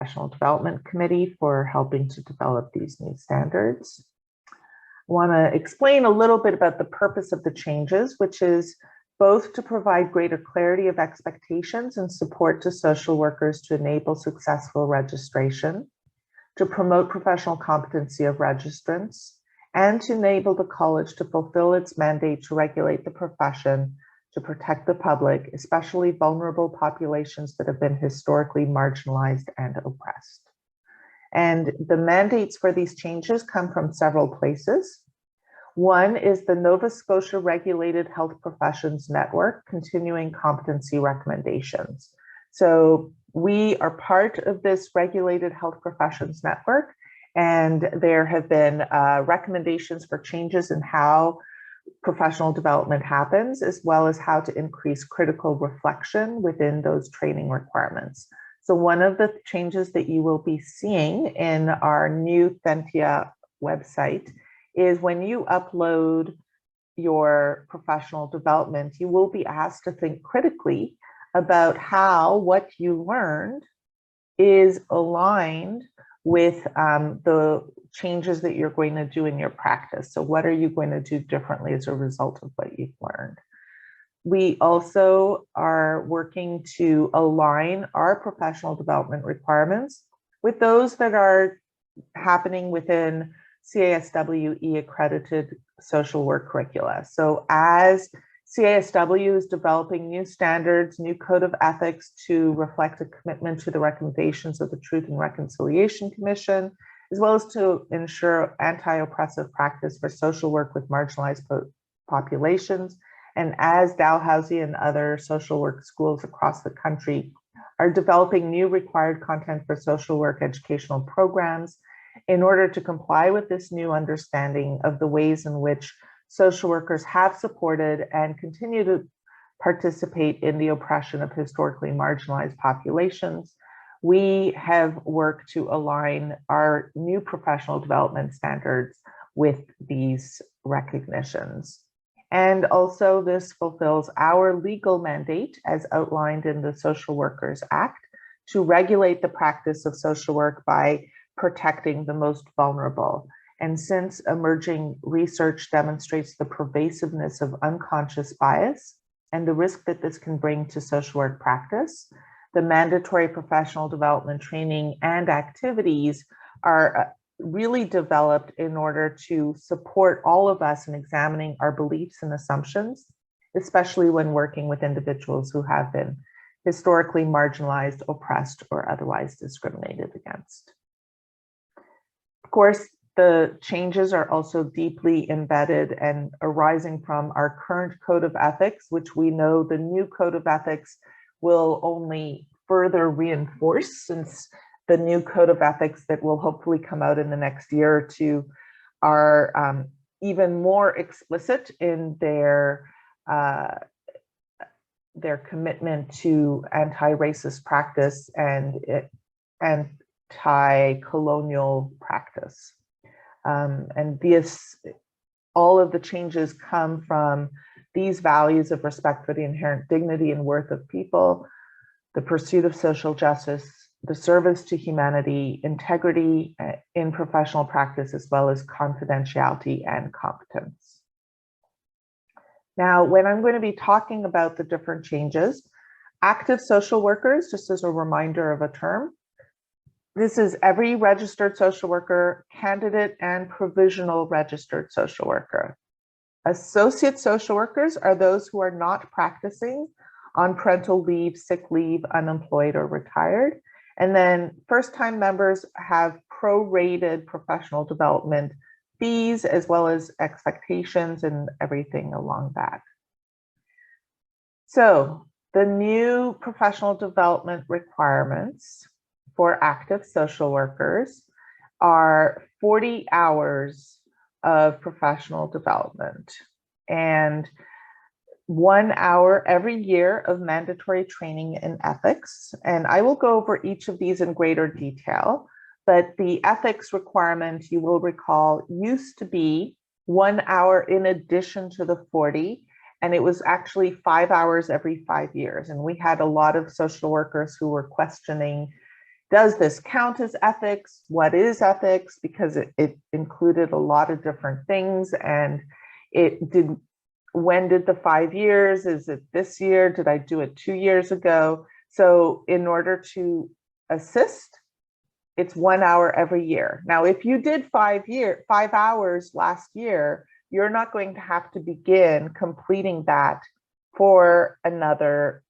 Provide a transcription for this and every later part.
Professional Development Committee for helping to develop these new standards. I want to explain a little bit about the purpose of the changes, which is both to provide greater clarity of expectations and support to social workers to enable successful registration, to promote professional competency of registrants, and to enable the college to fulfill its mandate to regulate the profession, to protect the public, especially vulnerable populations that have been historically marginalized and oppressed. And the mandates for these changes come from several places. One is the Nova Scotia Regulated Health Professions Network Continuing Competency Recommendations. So we are part of this Regulated Health Professions Network, and there have been recommendations for changes in how professional development happens, as well as how to increase critical reflection within those training requirements. So one of the changes that you will be seeing in our new Thentia website is when you upload your professional development, you will be asked to think critically about how what you learned is aligned with the changes that you're going to do in your practice. So what are you going to do differently as a result of what you've learned? We also are working to align our professional development requirements with those that are happening within CASW accredited social work curricula. So as CASW is developing new standards, new code of ethics to reflect a commitment to the recommendations of the Truth and Reconciliation Commission, as well as to ensure anti-oppressive practice for social work with marginalized populations. And as Dalhousie and other social work schools across the country are developing new required content for social work educational programs in order to comply with this new understanding of the ways in which social workers have supported and continue to participate in the oppression of historically marginalized populations, we have worked to align our new professional development standards with these recognitions. And also this fulfills our legal mandate as outlined in the Social Workers Act to regulate the practice of social work by protecting the most vulnerable. And since emerging research demonstrates the pervasiveness of unconscious bias and the risk that this can bring to social work practice, the mandatory professional development training and activities are really developed in order to support all of us in examining our beliefs and assumptions, especially when working with individuals who have been historically marginalized, oppressed, or otherwise discriminated against. Of course, the changes are also deeply embedded and arising from our current code of ethics, which we know the new code of ethics will only further reinforce, since the new code of ethics that will hopefully come out in the next year or two are even more explicit in their commitment to anti-racist practice and anti-colonial practice. And all of the changes come from these values of respect for the inherent dignity and worth of people, the pursuit of social justice, the service to humanity, integrity in professional practice, as well as confidentiality and competence. Now, when I'm going to be talking about the different changes, active social workers, just as a reminder of a term, this is every registered social worker, candidate, and provisional registered social worker. Associate social workers are those who are not practicing on parental leave, sick leave, unemployed, or retired. And then first-time members have prorated professional development fees, as well as expectations and everything along that. So the new professional development requirements for active social workers are 40 hours of professional development and 1 hour every year of mandatory training in ethics. And I will go over each of these in greater detail, but the ethics requirement, you will recall, used to be 1 hour in addition to the 40, and it was actually 5 hours every 5 years. And we had a lot of social workers who were questioning does this count as ethics? What is ethics? Because it included a lot of different things, and when did the 5 years? Is it this year? Did I do it 2 years ago? So in order to assist, it's 1 hour every year. Now, if you did 5 hours last year, you're not going to have to begin completing that for another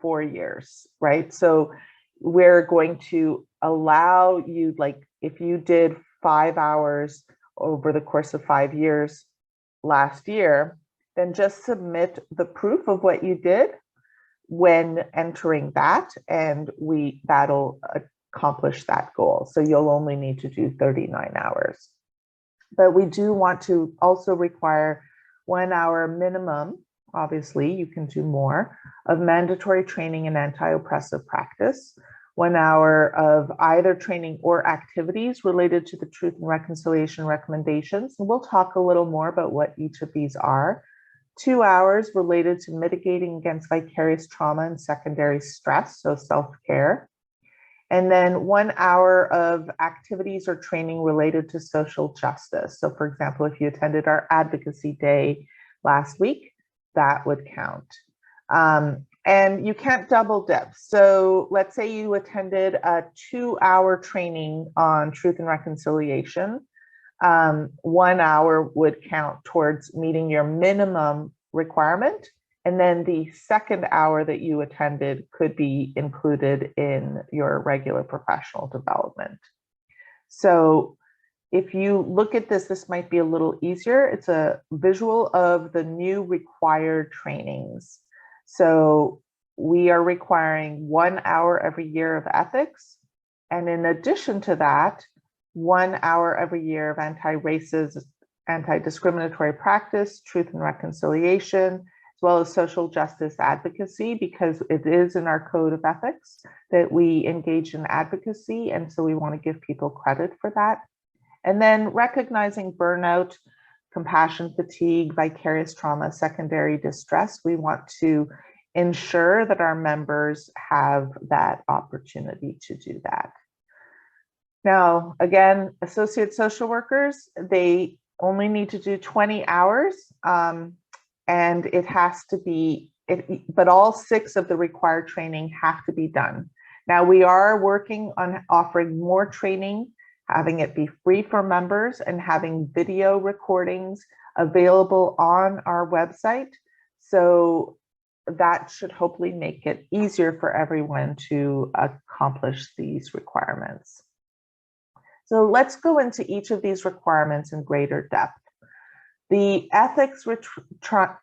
4 years, right? So we're going to allow you, like if you did 5 hours over the course of 5 years last year, then just submit the proof of what you did when entering that, and that'll accomplish that goal. So you'll only need to do 39 hours. But we do want to also require 1 hour minimum, obviously you can do more, of mandatory training in anti-oppressive practice, 1 hour of either training or activities related to the Truth and Reconciliation recommendations. And we'll talk a little more about what each of these are. 2 hours related to mitigating against vicarious trauma and secondary stress, so self-care. And then 1 hour of activities or training related to social justice. So for example, if you attended our advocacy day last week, that would count. And you can't double dip. So let's say you attended a 2 hour training on truth and reconciliation. 1 hour would count towards meeting your minimum requirement. And then the second hour that you attended could be included in your regular professional development. So if you look at this, this might be a little easier. It's a visual of the new required trainings. So we are requiring 1 hour every year of ethics. And in addition to that, 1 hour every year of anti-racist, anti-discriminatory practice, truth and reconciliation, as well as social justice advocacy, because it is in our code of ethics that we engage in advocacy. And so we want to give people credit for that. And then recognizing burnout, compassion fatigue, vicarious trauma, secondary distress, we want to ensure that our members have that opportunity to do that. Now, again, associate social workers, they only need to do 20 hours, and it has to be, but all 6 of the required training have to be done. Now, we are working on offering more training, having it be free for members, and having video recordings available on our website. So that should hopefully make it easier for everyone to accomplish these requirements. So let's go into each of these requirements in greater depth. The ethics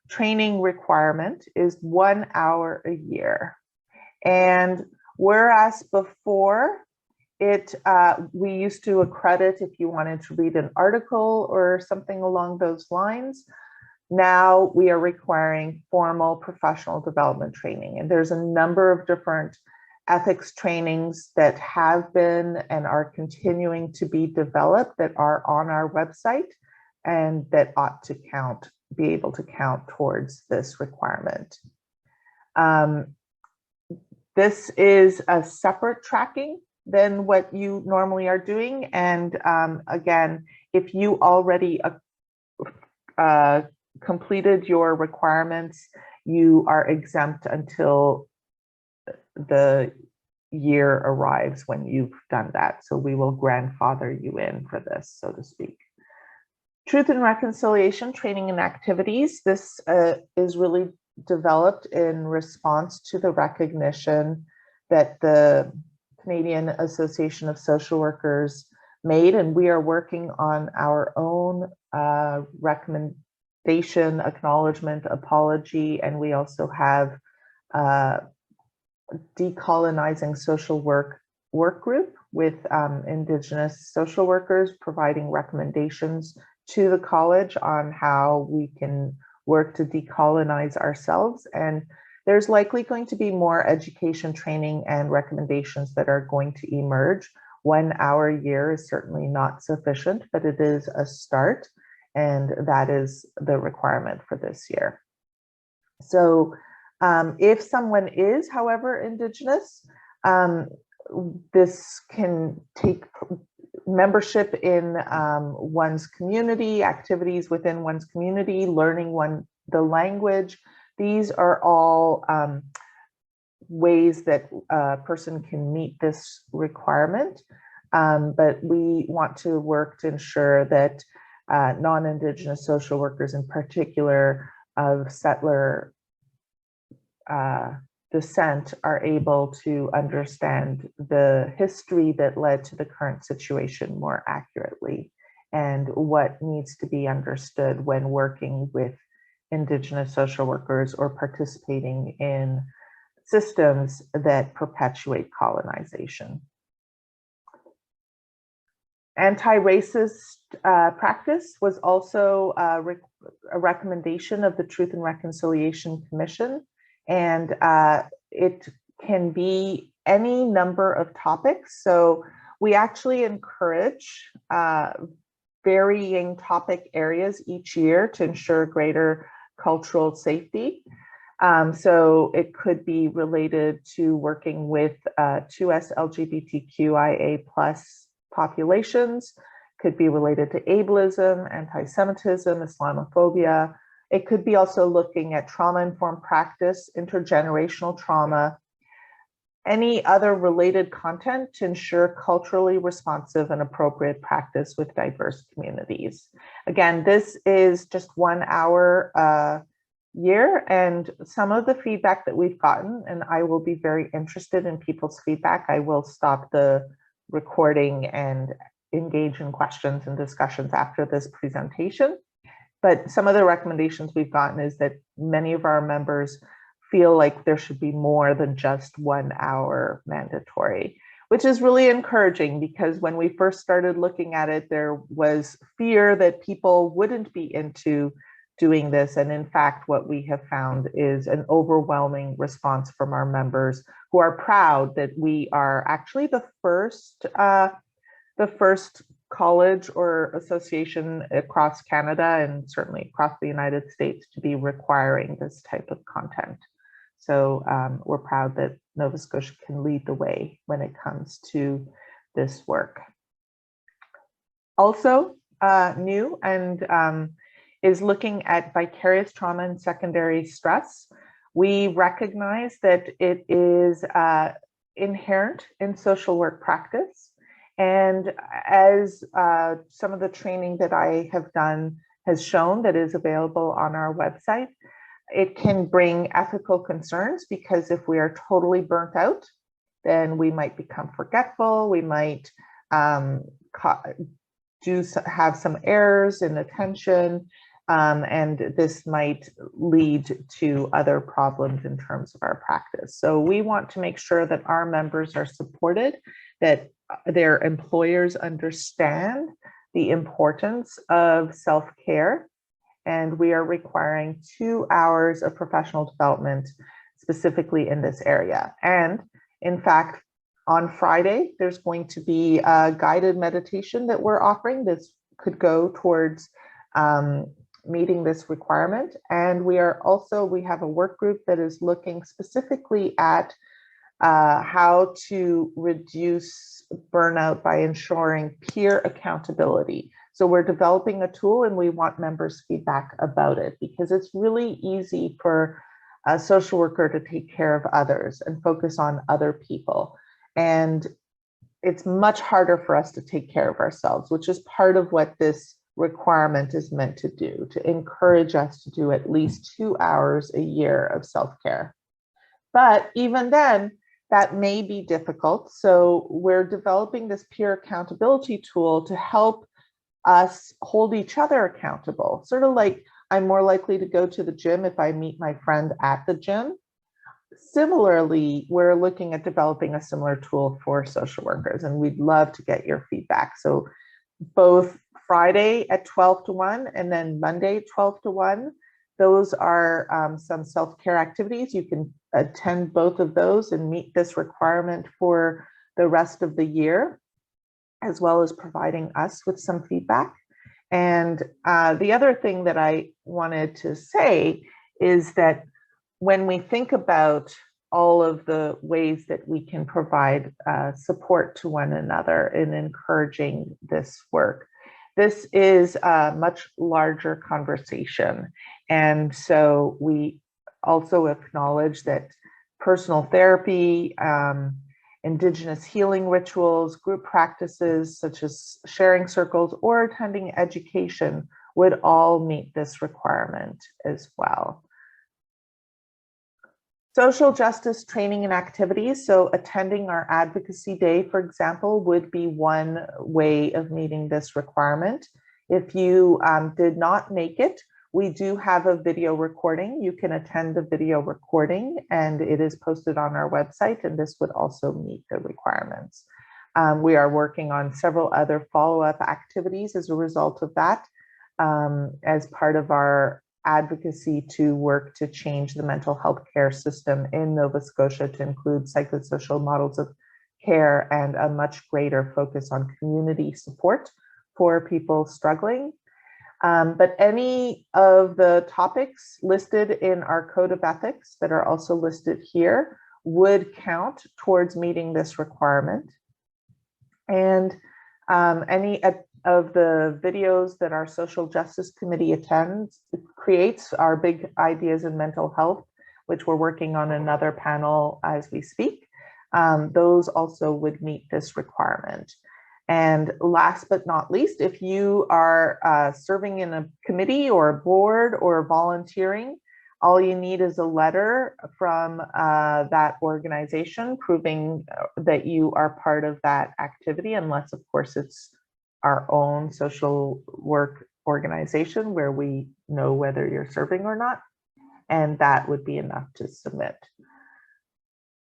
training requirement is 1 hour a year. And whereas before, we used to accredit if you wanted to read an article or something along those lines. Now we are requiring formal professional development training. And there's a number of different ethics trainings that have been and are continuing to be developed that are on our website and that ought to be able to count towards this requirement. This is a separate tracking than what you normally are doing. And again, if you already completed your requirements, you are exempt until the year arrives when you've done that. So we will grandfather you in for this, so to speak. Truth and reconciliation training and activities. This is really developed in response to the recognition that the Canadian Association of Social Workers made, and we are working on our own recommendation, acknowledgement, apology, and we also have decolonizing social work group with Indigenous social workers providing recommendations to the college on how we can work to decolonize ourselves. And there's likely going to be more education, training, and recommendations that are going to emerge. 1 hour a year is certainly not sufficient, but it is a start, and that is the requirement for this year. So if someone is, however, Indigenous, This can take membership in one's community, activities within one's community, learning the language. These are all ways that a person can meet this requirement. But we want to work to ensure that non-Indigenous social workers, in particular of settler descent, are able to understand the history that led to the current situation more accurately and what needs to be understood when working with Indigenous social workers or participating in systems that perpetuate colonization. Anti-racist practice was also a recommendation of the Truth and Reconciliation Commission, and it can be any number of topics. So we actually encourage varying topic areas each year to ensure greater cultural safety. So it could be related to working with 2S LGBTQIA+ populations, could be related to ableism, anti-Semitism, Islamophobia. It could be also looking at trauma-informed practice, intergenerational trauma, any other related content to ensure culturally responsive and appropriate practice with diverse communities. Again, this is just 1 hour year, and some of the feedback that we've gotten, and I will be very interested in people's feedback. I will stop the recording and engage in questions and discussions after this presentation. But some of the recommendations we've gotten is that many of our members feel like there should be more than just 1 hour mandatory, which is really encouraging, because when we first started looking at it, there was fear that people wouldn't be into doing this. And in fact, what we have found is an overwhelming response from our members, who are proud that we are actually the first college or association across Canada, and certainly across the United States, to be requiring this type of content. So we're proud that Nova Scotia can lead the way when it comes to this work. Also new and is looking at vicarious trauma and secondary stress. We recognize that it is inherent in social work practice. And as some of the training that I have done has shown, that is available on our website, it can bring ethical concerns, because if we are totally burnt out, then we might become forgetful, we might have some errors in attention, and this might lead to other problems in terms of our practice. So we want to make sure that our members are supported, that their employers understand the importance of self-care, and we are requiring 2 hours of professional development specifically in this area. And in fact, on Friday, there's going to be a guided meditation that we're offering. This could go towards meeting this requirement. And we have a work group that is looking specifically at how to reduce burnout by ensuring peer accountability. So we're developing a tool, and we want members' feedback about it, because it's really easy for a social worker to take care of others and focus on other people. And it's much harder for us to take care of ourselves, which is part of what this requirement is meant to do, to encourage us to do at least 2 hours a year of self-care. But even then, that may be difficult. So we're developing this peer accountability tool to help us hold each other accountable. Sort of like, I'm more likely to go to the gym if I meet my friend at the gym. Similarly, we're looking at developing a similar tool for social workers, and we'd love to get your feedback. So both Friday at 12 to 1 and then Monday 12 to 1, those are some self-care activities. You can attend both of those and meet this requirement for the rest of the year, as well as providing us with some feedback. And the other thing that I wanted to say is that when we think about all of the ways that we can provide support to one another in encouraging this work. This is a much larger conversation. And so we also acknowledge that personal therapy, Indigenous healing rituals, group practices such as sharing circles or attending education would all meet this requirement as well. Social justice training and activities. So attending our advocacy day, for example, would be one way of meeting this requirement. If you did not make it, we do have a video recording. You can attend the video recording and it is posted on our website, and this would also meet the requirements. We are working on several other follow-up activities as a result of that, as part of our advocacy to work to change the mental health care system in Nova Scotia to include psychosocial models of care and a much greater focus on community support for people struggling. But any of the topics listed in our code of ethics that are also listed here would count towards meeting this requirement. And any of the videos that our social justice committee creates our big ideas in mental health, which we're working on another panel as we speak, those also would meet this requirement. And last but not least, if you are serving in a committee or a board or volunteering, all you need is a letter from that organization proving that you are part of that activity, unless of course it's our own social work organization where we know whether you're serving or not, and that would be enough to submit.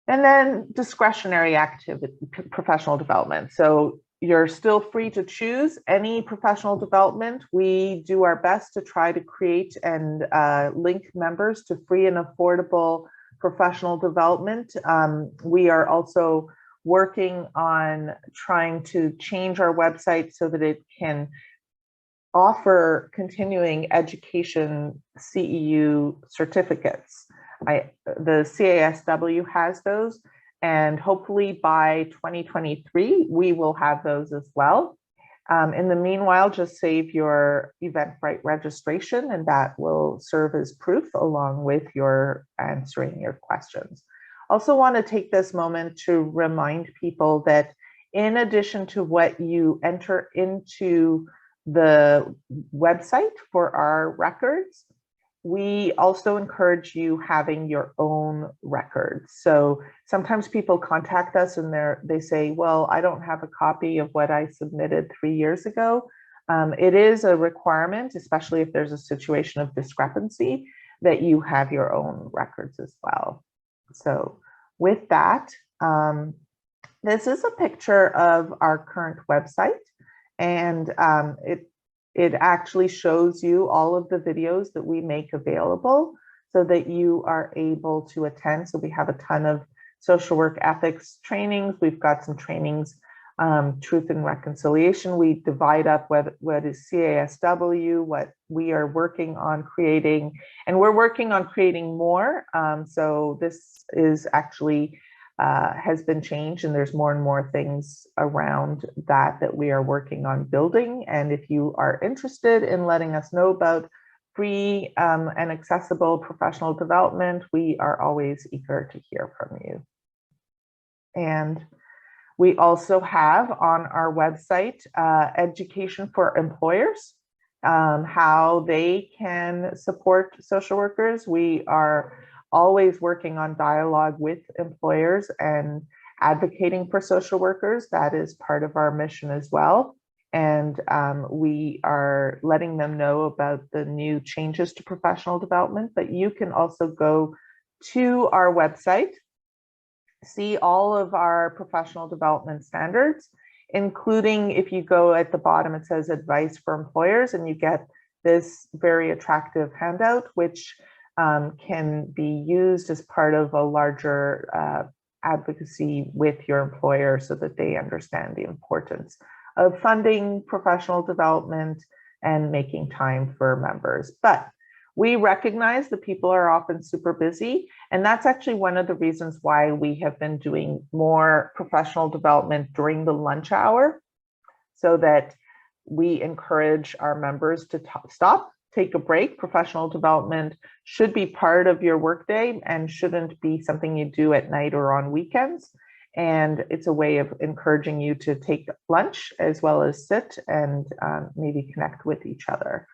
And then discretionary activity, professional development. So you're still free to choose any professional development. We do our best to try to create and link members to free and affordable professional development. We are also working on trying to change our website so that it can offer continuing education CEU certificates. The CASW has those, and hopefully by 2023, we will have those as well. In the meanwhile, just save your Eventbrite registration, and that will serve as proof along with your answering your questions. Also want to take this moment to remind people that in addition to what you enter into the website for our records, we also encourage you having your own records. So sometimes people contact us and they say, well, I don't have a copy of what I submitted 3 years ago. It is a requirement, especially if there's a situation of discrepancy, that you have your own records as well. So with that, this is a picture of our current website, and it actually shows you all of the videos that we make available so that you are able to attend. So we have a ton of social work ethics trainings. We've got some trainings, truth and reconciliation. We divide up what is CASW, what we are working on creating, and we're working on creating more. So this is actually has been changed, and there's more and more things around that we are working on building. And if you are interested in letting us know about free and accessible professional development, we are always eager to hear from you. And we also have on our website education for employers, how they can support social workers. We are always working on dialogue with employers and advocating for social workers. That is part of our mission as well. And we are letting them know about the new changes to professional development, but you can also go to our website, see all of our professional development standards, including if you go at the bottom, it says advice for employers, and you get this very attractive handout, which can be used as part of a larger advocacy with your employer so that they understand the importance of funding professional development and making time for members. But We recognize that people are often super busy, and that's actually one of the reasons why we have been doing more professional development during the lunch hour, so that we encourage our members to stop, take a break. Professional development should be part of your workday and shouldn't be something you do at night or on weekends. And it's a way of encouraging you to take lunch as well as sit and maybe connect with each other.